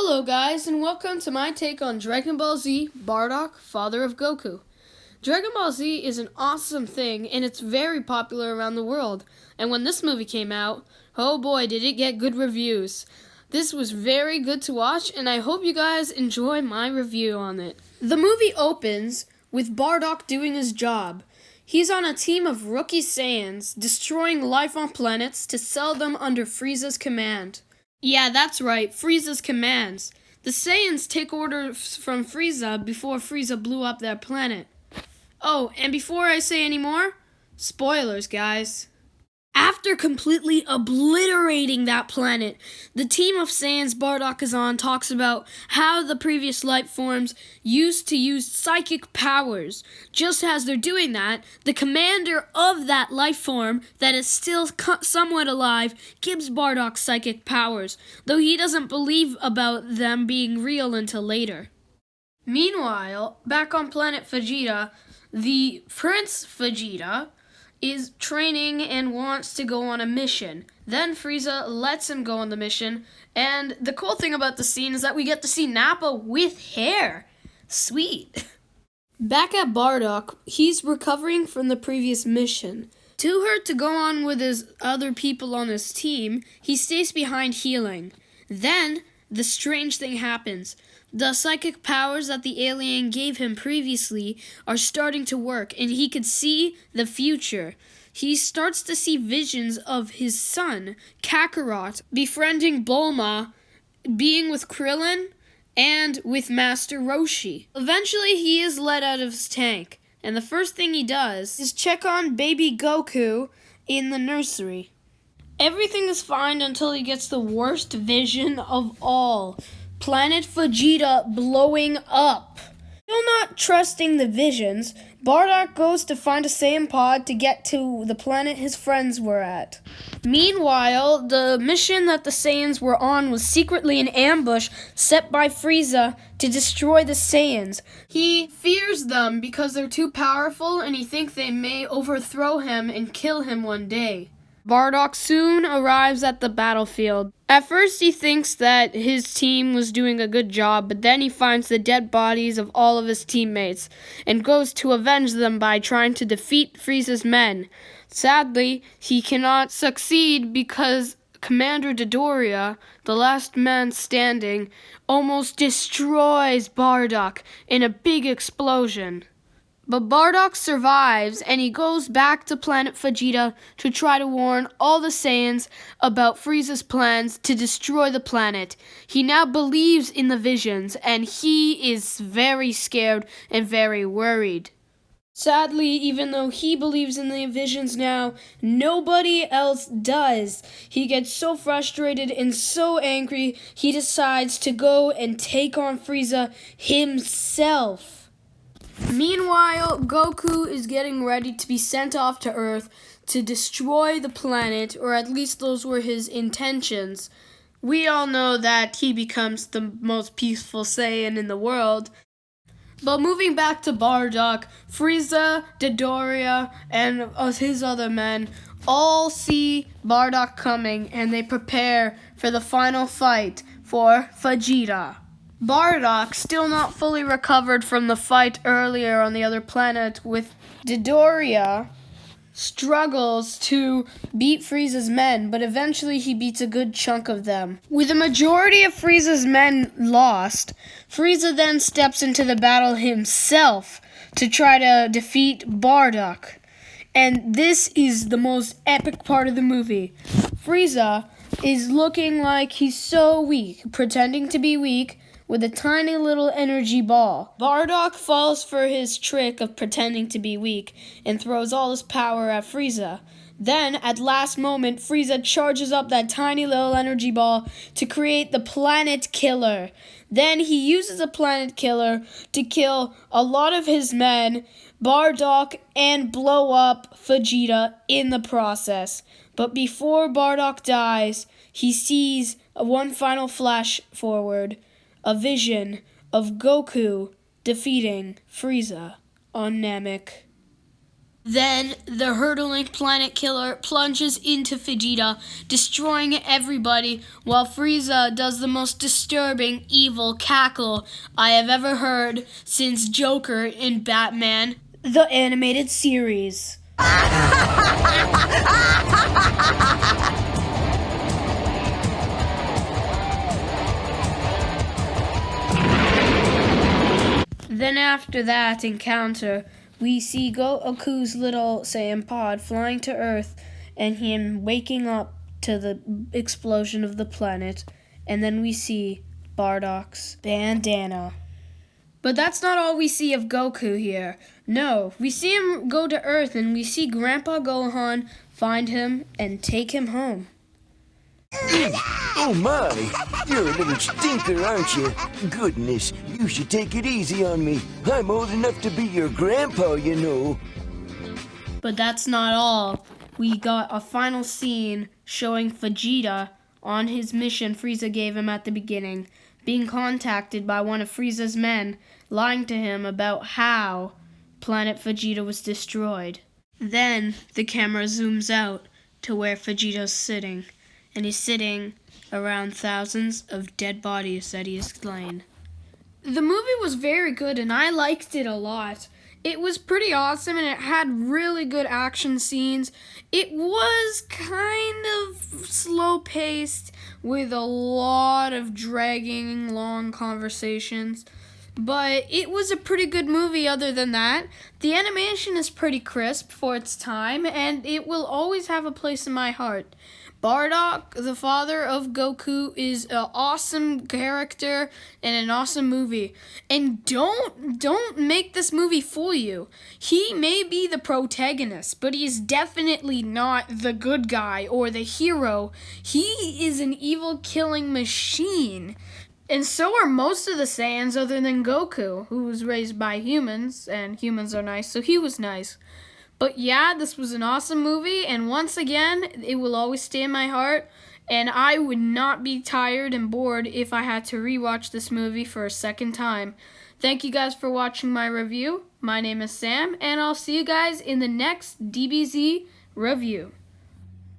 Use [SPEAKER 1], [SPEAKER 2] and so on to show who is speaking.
[SPEAKER 1] Hello guys, and welcome to my take on Dragon Ball Z, Bardock, father of Goku. Dragon Ball Z is an awesome thing, and it's very popular around the world. And when this movie came out, oh boy, did it get good reviews. This was very good to watch, and I hope you guys enjoy my review on it. The movie opens with Bardock doing his job. He's on a team of rookie Saiyans, destroying life on planets to sell them under Frieza's command. Yeah, that's right, Frieza's commands. The Saiyans take orders from Frieza before Frieza blew up their planet. Oh, and before I say any more, spoilers, guys. After completely obliterating that planet, the team of Saiyans Bardock is on talks about how the previous life forms used to use psychic powers. Just as they're doing that, the commander of that life form that is still somewhat alive gives Bardock psychic powers, though he doesn't believe about them being real until later. Meanwhile, back on planet Vegeta, the Prince Vegeta is training and wants to go on a mission. Then Frieza lets him go on the mission, and the cool thing about the scene is that we get to see Nappa with hair. Sweet. Back at Bardock, he's recovering from the previous mission. Too hurt to go on with his other people on his team, he stays behind healing. Then, the strange thing happens. The psychic powers that the alien gave him previously are starting to work, and he could see the future. He starts to see visions of his son, Kakarot, befriending Bulma, being with Krillin, and with Master Roshi. Eventually, he is let out of his tank, and the first thing he does is check on baby Goku in the nursery. Everything is fine until he gets the worst vision of all. Planet Vegeta blowing up. Still not trusting the visions, Bardock goes to find a Saiyan pod to get to the planet his friends were at. Meanwhile, the mission that the Saiyans were on was secretly an ambush set by Frieza to destroy the Saiyans. He fears them because they're too powerful, and he thinks they may overthrow him and kill him one day. Bardock soon arrives at the battlefield. At first he thinks that his team was doing a good job, but then he finds the dead bodies of all of his teammates and goes to avenge them by trying to defeat Frieza's men. Sadly, he cannot succeed because Commander Dodoria, the last man standing, almost destroys Bardock in a big explosion. But Bardock survives, and he goes back to planet Vegeta to try to warn all the Saiyans about Frieza's plans to destroy the planet. He now believes in the visions, and he is very scared and very worried. Sadly, even though he believes in the visions now, nobody else does. He gets so frustrated and so angry, he decides to go and take on Frieza himself. Meanwhile, Goku is getting ready to be sent off to Earth to destroy the planet, or at least those were his intentions. We all know that he becomes the most peaceful Saiyan in the world. But moving back to Bardock, Frieza, Dodoria, and his other men all see Bardock coming, and they prepare for the final fight for Vegeta. Bardock, still not fully recovered from the fight earlier on the other planet with Dodoria, struggles to beat Frieza's men, but eventually he beats a good chunk of them. With the majority of Frieza's men lost, Frieza then steps into the battle himself to try to defeat Bardock. And this is the most epic part of the movie. Frieza is looking like he's so weak, pretending to be weak, with a tiny little energy ball. Bardock falls for his trick of pretending to be weak and throws all his power at Frieza. Then, at last moment, Frieza charges up that tiny little energy ball to create the Planet Killer. Then he uses the Planet Killer to kill a lot of his men, Bardock, and blow up Vegeta in the process. But before Bardock dies, he sees one final flash forward. A vision of Goku defeating Frieza on Namek. Then the hurtling planet killer plunges into Vegeta, destroying everybody, while Frieza does the most disturbing evil cackle I have ever heard since Joker in Batman, the animated series. Then after that encounter, we see Goku's little Saiyan pod flying to Earth and him waking up to the explosion of the planet. And then we see Bardock's bandana. But that's not all we see of Goku here. No, we see him go to Earth and we see Grandpa Gohan find him and take him home.
[SPEAKER 2] Oh my, you're a little stinker, aren't you? Goodness, you should take it easy on me. I'm old enough to be your grandpa, you know.
[SPEAKER 1] But that's not all. We got a final scene showing Vegeta on his mission Frieza gave him at the beginning, being contacted by one of Frieza's men, lying to him about how planet Vegeta was destroyed. Then the camera zooms out to where Vegeta's sitting, and he's sitting around thousands of dead bodies that he has slain. The movie was very good and I liked it a lot. It was pretty awesome and it had really good action scenes. It was kind of slow-paced with a lot of dragging long conversations. But it was a pretty good movie other than that. The animation is pretty crisp for its time and it will always have a place in my heart. Bardock, the father of Goku, is an awesome character and an awesome movie. And don't make this movie fool you. He may be the protagonist, but he's definitely not the good guy or the hero. He is an evil killing machine. And so are most of the Saiyans other than Goku, who was raised by humans, and humans are nice, so he was nice. But yeah, this was an awesome movie, and once again, it will always stay in my heart, and I would not be tired and bored if I had to rewatch this movie for a second time. Thank you guys for watching my review. My name is Sam, and I'll see you guys in the next DBZ review.